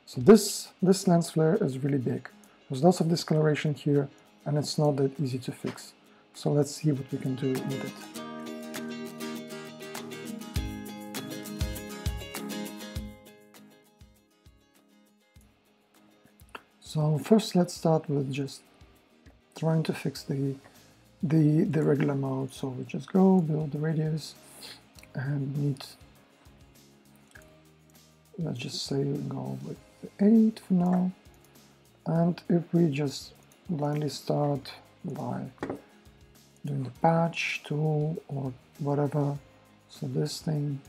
So this lens flare is really big. There's lots of discoloration here, and it's not that easy to fix. So let's see what we can do with it. So first let's start with just trying to fix the regular mode. So we just go build the radius and need, let's just say go with the 8 for now. And if we just blindly start by doing the patch tool or whatever, so this thing,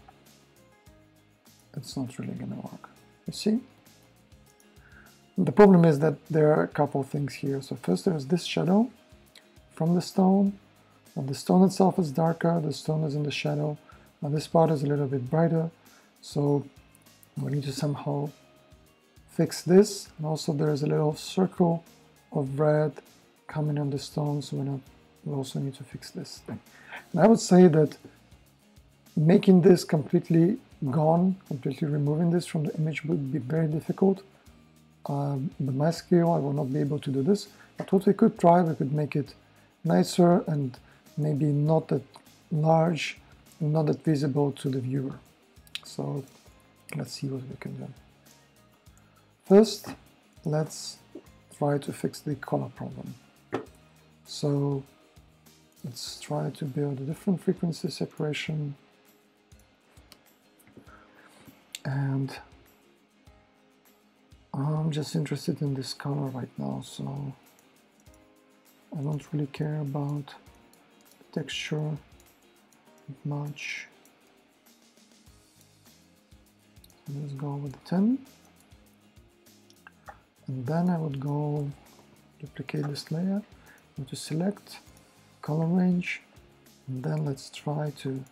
it's not really gonna work. You see? The problem is that there are a couple things here. So first there's this shadow from the stone, and the stone itself is darker, the stone is in the shadow, and this part is a little bit brighter, so we need to somehow fix this. And also there's a little circle of red coming on the stone, so we also need to fix this thing. And I would say that making this completely gone, completely removing this from the image would be very difficult. With my skill I will not be able to do this, but what we could try, we could make it nicer and maybe not that large, not that visible to the viewer. So let's see what we can do. First, let's try to fix the color problem. So let's try to build a different frequency separation, and I'm just interested in this color right now, so I don't really care about the texture much. So let's go with the 10, and then I would go duplicate this layer, go to select, color range, and then let's try to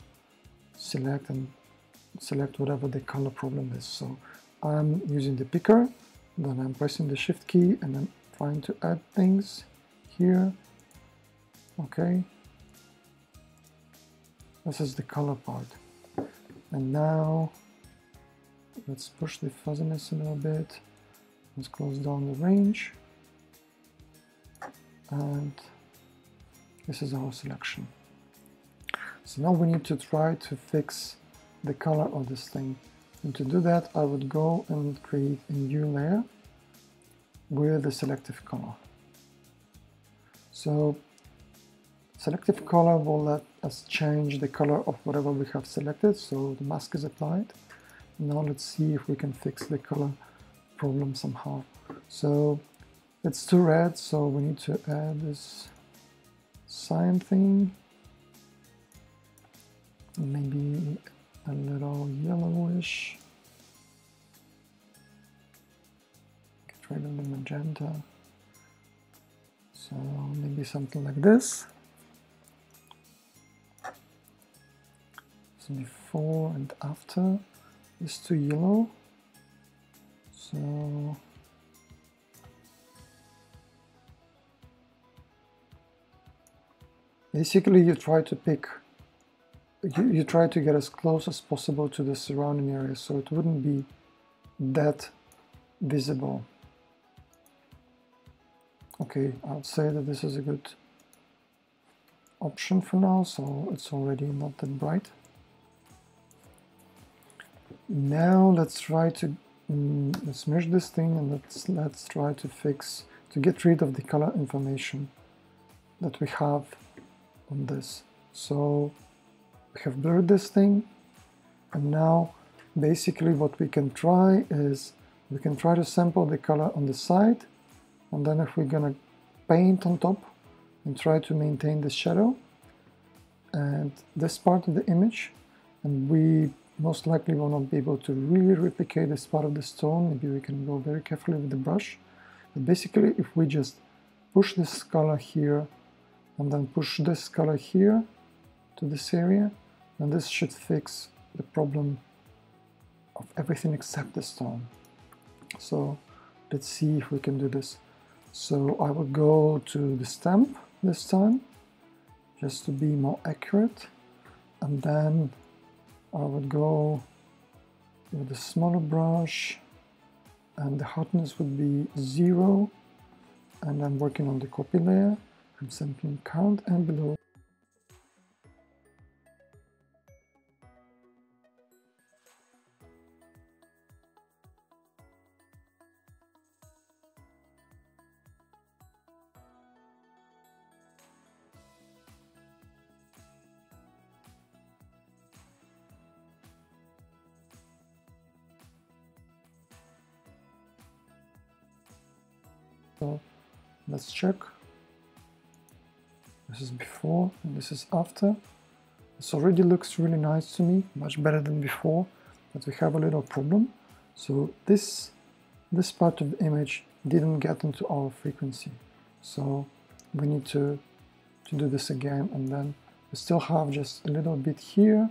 select whatever the color problem is. So I'm using the picker, then I'm pressing the shift key and I'm trying to add things here. Okay, this is the color part. And now let's push the fuzziness a little bit. Let's close down the range, and this is our selection. So now we need to try to fix the color of this thing. And to do that, I would go and create a new layer with a selective color. So selective color will let us change the color of whatever we have selected. So the mask is applied. Now let's see if we can fix the color problem somehow. So it's too red, so we need to add this cyan thing. Maybe a little yellowish. Get rid of the magenta. So maybe something like this. So before and after is too yellow. So basically you try to pick, you try to get as close as possible to the surrounding area so it wouldn't be that visible. Okay, I would say that this is a good option for now, so it's already not that bright. Now let's try to let's merge this thing, and let's try to get rid of the color information that we have on this. So we have blurred this thing, and now basically what we can try is we can try to sample the color on the side, and then if we're gonna paint on top and try to maintain the shadow and this part of the image, and we most likely will not be able to really replicate this part of the stone. Maybe we can go very carefully with the brush. But basically, if we just push this color here and then push this color here to this area, then this should fix the problem of everything except the stone. So let's see if we can do this. So I will go to the stamp this time, just to be more accurate, and then I would go with a smaller brush and the hardness would be 0, and I'm working on the copy layer. I'm sampling current and below. So let's check. This is before and this is after. This already looks really nice to me, much better than before, but we have a little problem. So this part of the image didn't get into our frequency. So we need to do this again, and then we still have just a little bit here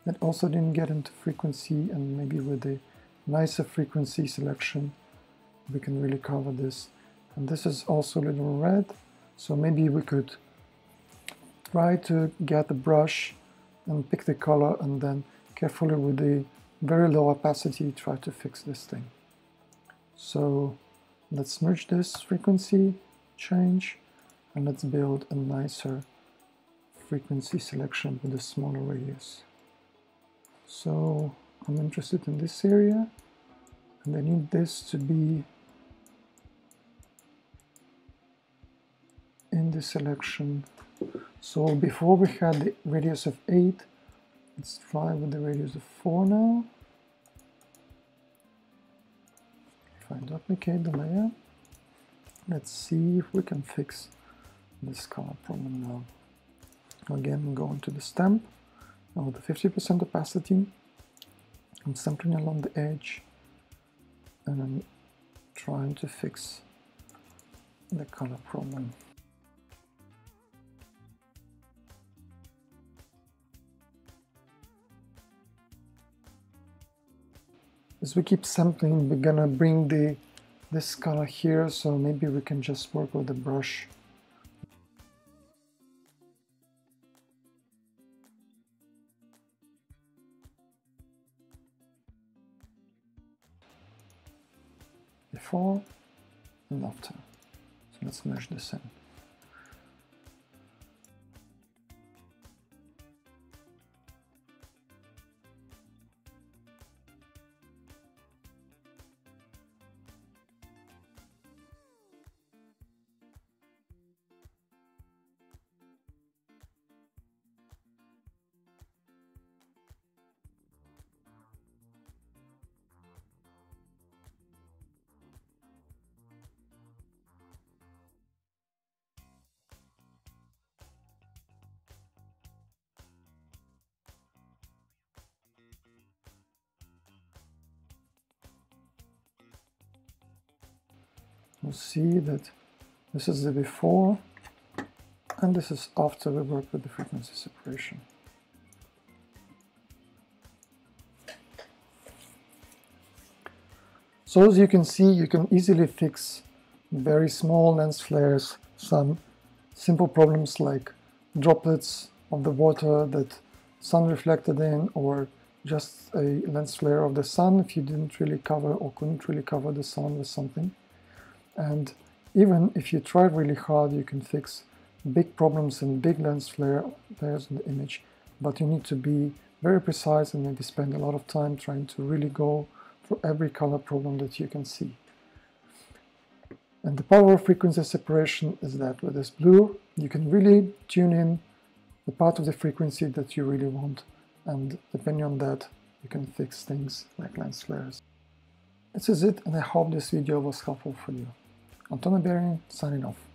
that also didn't get into frequency, and maybe with a nicer frequency selection we can really cover this. And this is also a little red, so maybe we could try to get the brush and pick the color, and then carefully with the very low opacity try to fix this thing. So let's merge this frequency change, and let's build a nicer frequency selection with a smaller radius. So I'm interested in this area, and I need this to be in the selection. So before we had the radius of 8, let's try with the radius of 4 now. If I duplicate the layer, let's see if we can fix this color problem now. Again, I'm going to the stamp, and with the 50% opacity, I'm sampling along the edge, and I'm trying to fix the color problem. As we keep sampling, we're gonna bring this color here, so maybe we can just work with the brush. Before and after. So let's merge this in. We'll see that this is the before, and this is after we work with the frequency separation. So as you can see, you can easily fix very small lens flares, some simple problems like droplets of the water that sun reflected in, or just a lens flare of the sun if you didn't really cover or couldn't really cover the sun with something. And even if you try really hard, you can fix big problems and big lens flares in the image, but you need to be very precise and maybe spend a lot of time trying to really go for every color problem that you can see. And the power of frequency separation is that with this blue, you can really tune in the part of the frequency that you really want, and depending on that, you can fix things like lens flares. This is it, and I hope this video was helpful for you. Anton Bering, signing off.